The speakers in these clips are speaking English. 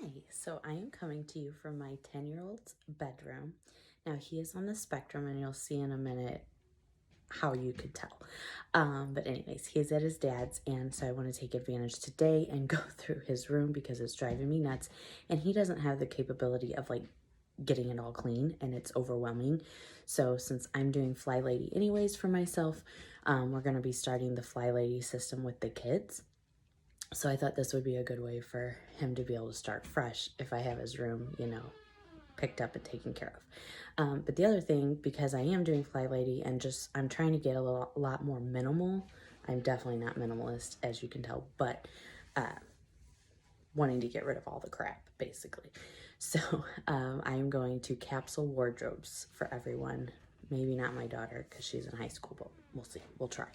Hi, so I am coming to you from my 10-year-old's bedroom. Now he is on the spectrum and you'll see in a minute how you could tell. But anyways, he's at his dad's and so I want to take advantage today and go through his room because it's driving me nuts and he doesn't have the capability of like getting it all clean and it's overwhelming. So since I'm doing Fly Lady anyways for myself, we're going to be starting the Fly Lady system with the kids. So I thought this would be a good way for him to be able to start fresh if I have his room, picked up and taken care of. But the other thing, because I am doing Fly Lady and I'm trying to get a lot more minimal. I'm definitely not minimalist, as you can tell, but wanting to get rid of all the crap, basically. So I am going to capsule wardrobes for everyone. Maybe not my daughter because she's in high school, but we'll see. We'll try.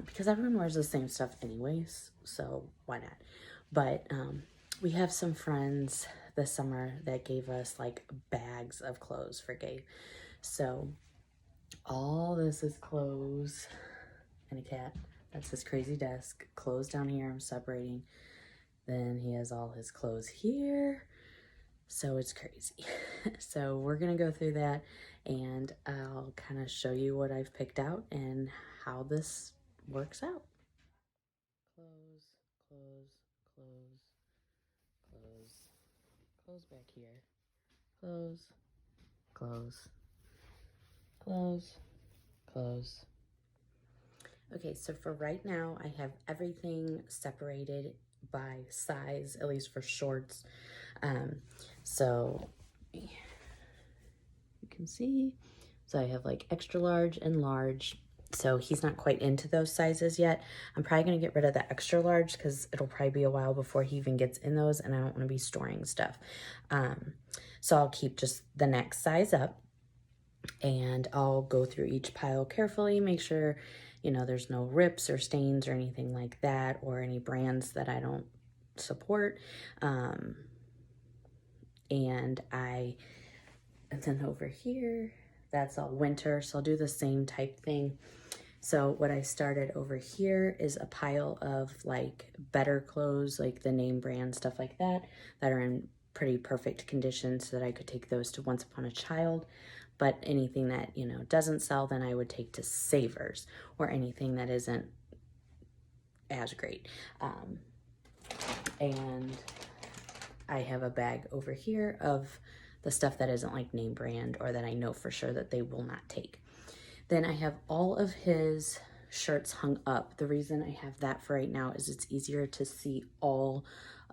Because everyone wears the same stuff anyways, so why not? But we have some friends this summer that gave us like bags of clothes for Gabe. So all this is clothes and a cat. That's his crazy desk. Clothes down here, I'm separating. Then he has all his clothes here. So it's crazy. So we're gonna go through that and I'll kind of show you what I've picked out and how this works out. Close, close, close, close, close back here. Close, close, close, close. Okay, so for right now, I have everything separated by size, at least for shorts. So you can see, so I have like extra large and large. So he's not quite into those sizes yet. I'm probably going to get rid of the extra large because it'll probably be a while before he even gets in those and I don't want to be storing stuff. So I'll keep just the next size up and I'll go through each pile carefully, make sure, there's no rips or stains or anything like that or any brands that I don't support. And then over here, that's all winter, so I'll do the same type thing. So what I started over here is a pile of like better clothes, like the name brand, stuff like that are in pretty perfect condition so that I could take those to Once Upon a Child. But anything that, doesn't sell, then I would take to Savers, or anything that isn't as great. And I have a bag over here of the stuff that isn't like name brand or that I know for sure that they will not take. Then I have all of his shirts hung up. The reason I have that for right now is it's easier to see all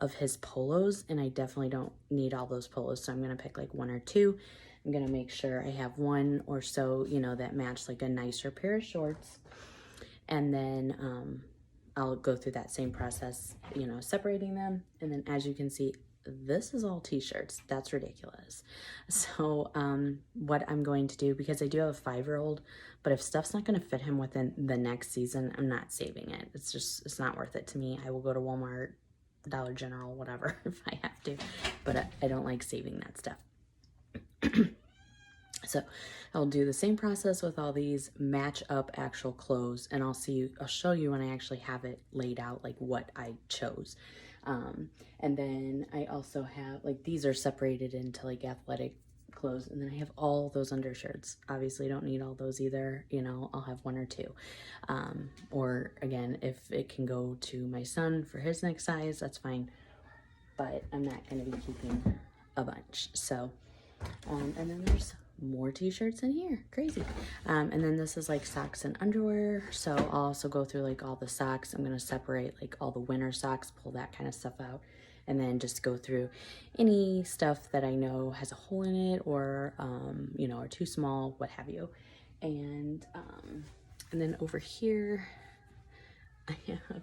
of his polos, and I definitely don't need all those polos, so I'm gonna pick like one or two. I'm gonna make sure I have one or so, that match like a nicer pair of shorts. And then I'll go through that same process, separating them. And then as you can see, this is all t-shirts. That's ridiculous. So what I'm going to do, because I do have a 5-year-old, but if stuff's not going to fit him within the next season, I'm not saving it. It's not worth it to me. I will go to Walmart, Dollar General, whatever, if I have to, but I don't like saving that stuff. So I'll do the same process with all these, match up actual clothes, and I'll show you when I actually have it laid out, like what I chose. And then I also have, like, these are separated into like athletic clothes, and then I have all those undershirts. Obviously don't need all those either, I'll have one or two. Or again, if it can go to my son for his next size, that's fine, but I'm not going to be keeping a bunch. So, and then there's more t-shirts in here, crazy. And then this is like socks and underwear, so I'll also go through like all the socks. I'm gonna separate like all the winter socks, pull that kind of stuff out, and then just go through any stuff that I know has a hole in it or or too small, what have you. And then over here I have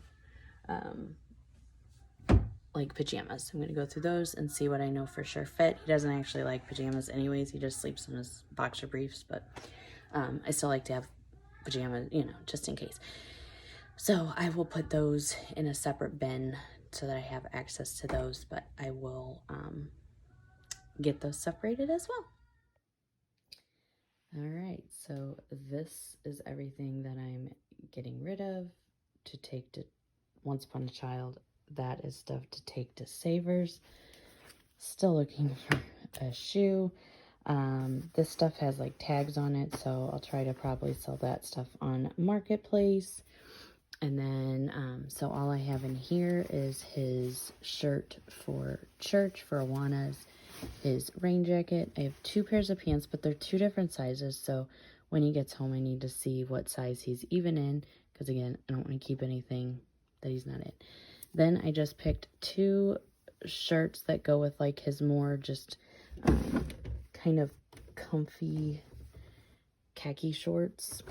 like pajamas. I'm gonna go through those and see what I know for sure fit. He doesn't actually like pajamas anyways. He just sleeps in his boxer briefs, but I still like to have pajamas, just in case. So I will put those in a separate bin so that I have access to those, but I will get those separated as well. All right, so this is everything that I'm getting rid of to take to Once Upon a Child. That is stuff to take to Savers. Still looking for a shoe. This stuff has like tags on it, so I'll try to probably sell that stuff on Marketplace. And then, so all I have in here is his shirt for church for Awana's, his rain jacket. I have 2 pairs of pants, but they're 2 different sizes, so when he gets home I need to see what size he's even in, because again, I don't want to keep anything that he's not in. Then I just picked 2 shirts that go with like his more just kind of comfy khaki shorts.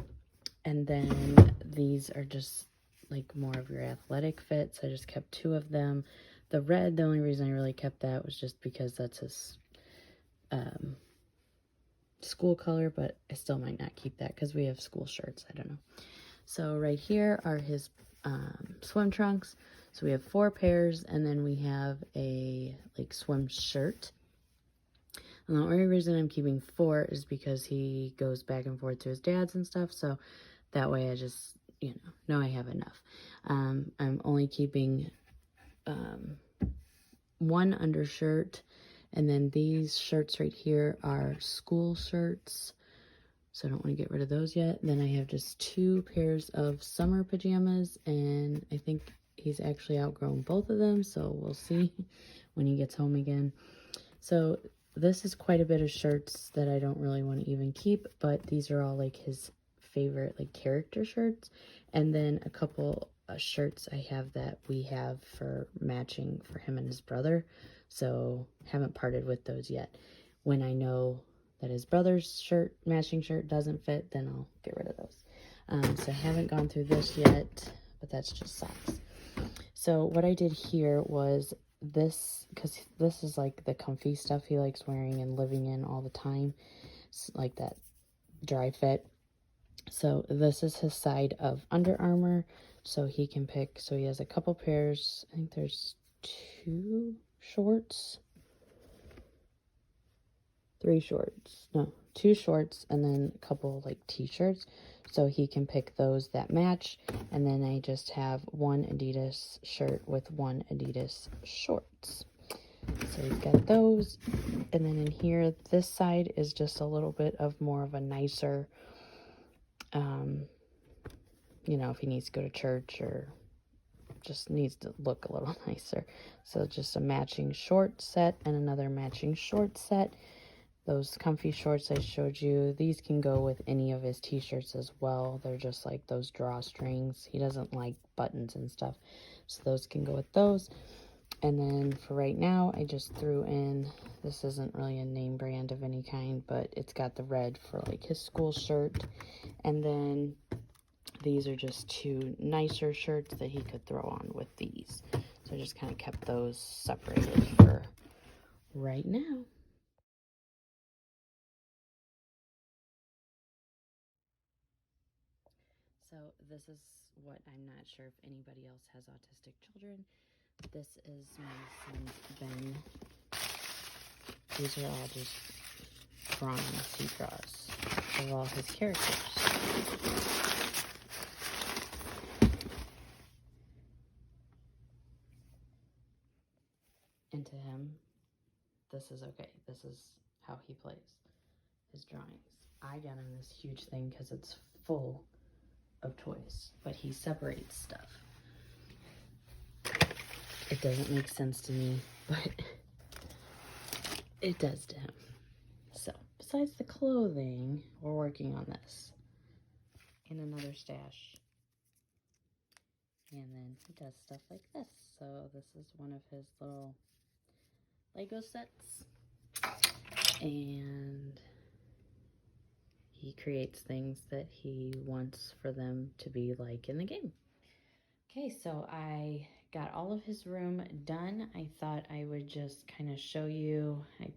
And then these are just like more of your athletic fit, so I just kept 2 of them. The red, the only reason I really kept that was just because that's his school color, but I still might not keep that because we have school shirts. I don't know. So right here are his swim trunks. So we have 4 pairs, and then we have a like swim shirt. And the only reason I'm keeping 4 is because he goes back and forth to his dad's and stuff. So that way I just, you know I have enough. I'm only keeping 1 undershirt. And then these shirts right here are school shirts, so I don't want to get rid of those yet. Then I have just 2 pairs of summer pajamas, and I think he's actually outgrown both of them, so we'll see when he gets home again. So this is quite a bit of shirts that I don't really want to even keep, but these are all like his favorite like character shirts. And then a couple shirts I have that we have for matching for him and his brother. So haven't parted with those yet. When I know that his brother's matching shirt doesn't fit, then I'll get rid of those. So I haven't gone through this yet, but that's just socks. So what I did here was this, because this is like the comfy stuff he likes wearing and living in all the time. It's like that dry fit. So this is his side of Under Armour. So he can pick, so he has a couple pairs. I think there's 2 shorts. 3 shorts. No, 2 shorts and then a couple like t-shirts. So he can pick those that match. And then I just have 1 Adidas shirt with 1 Adidas shorts. So he's got those. And then in here, this side is just a little bit of more of a nicer, you know, if he needs to go to church or just needs to look a little nicer. So just a matching short set and another matching short set. Those comfy shorts I showed you, these can go with any of his t-shirts as well. They're just like those drawstrings. He doesn't like buttons and stuff, so those can go with those. And then for right now, I just threw in, this isn't really a name brand of any kind, but it's got the red for like his school shirt. And then these are just 2 nicer shirts that he could throw on with these. So I just kind of kept those separated for right now. So this is what, I'm not sure if anybody else has autistic children. This is my son Ben. These are all just drawings he draws of all his characters. And to him, this is okay. This is how he plays his drawings. I got him this huge thing because it's full of toys, but he separates stuff. It doesn't make sense to me, but it does to him. So besides the clothing, we're working on this in another stash. And then he does stuff like this. So this is one of his little Lego sets. And he creates things that he wants for them to be like in the game. Okay, so I got all of his room done. I thought I would just kind of show you. I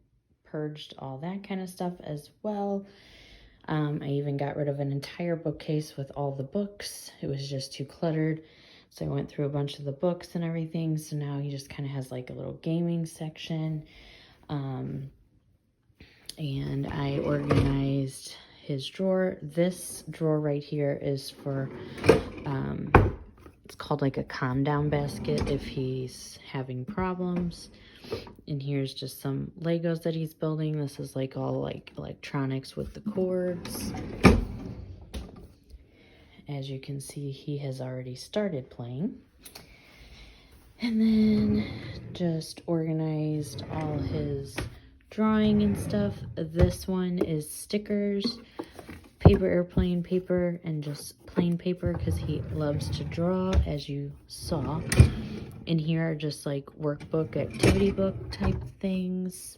purged all that kind of stuff as well. I even got rid of an entire bookcase with all the books. It was just too cluttered. So I went through a bunch of the books and everything. So now he just kind of has like a little gaming section. And I organized his drawer. This drawer right here is for it's called like a calm down basket if he's having problems. And here's just some Legos that he's building. This is like all like electronics with the cords. As you can see, he has already started playing. And then just organized all his drawing and stuff. This one is stickers, paper airplane paper, and just plain paper because he loves to draw, as you saw. And here are just like workbook, activity book type things.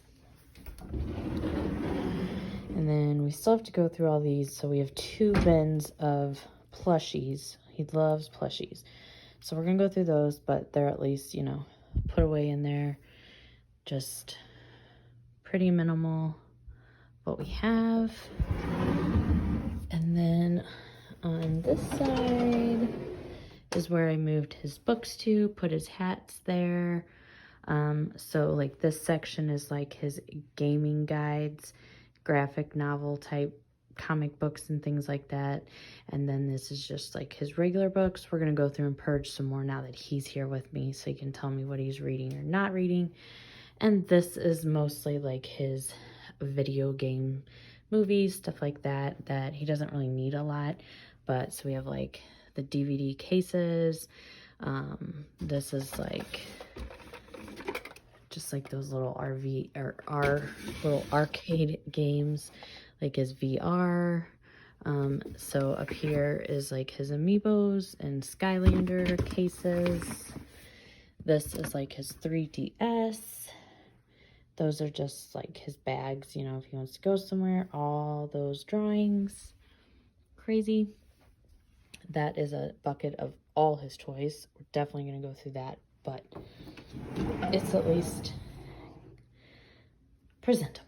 And then we still have to go through all these. So we have 2 bins of plushies. He loves plushies. So we're going to go through those, but they're at least, you know, put away in there. Just pretty minimal what we have. And then on this side is where I moved his books to, put his hats there. So like this section is like his gaming guides, graphic novel type comic books and things like that. And then this is just like his regular books. We're going to go through and purge some more now that he's here with me, so he can tell me what he's reading or not reading. And this is mostly like his video game movies, stuff like that, that he doesn't really need a lot. But so we have like the DVD cases. This is like just like those little RV or our little arcade games, like his VR. So up here is like his Amiibos and Skylander cases. This is like his 3DS. Those are just like his bags, you know, if he wants to go somewhere. All those drawings. Crazy. That is a bucket of all his toys. We're definitely going to go through that, but it's at least presentable.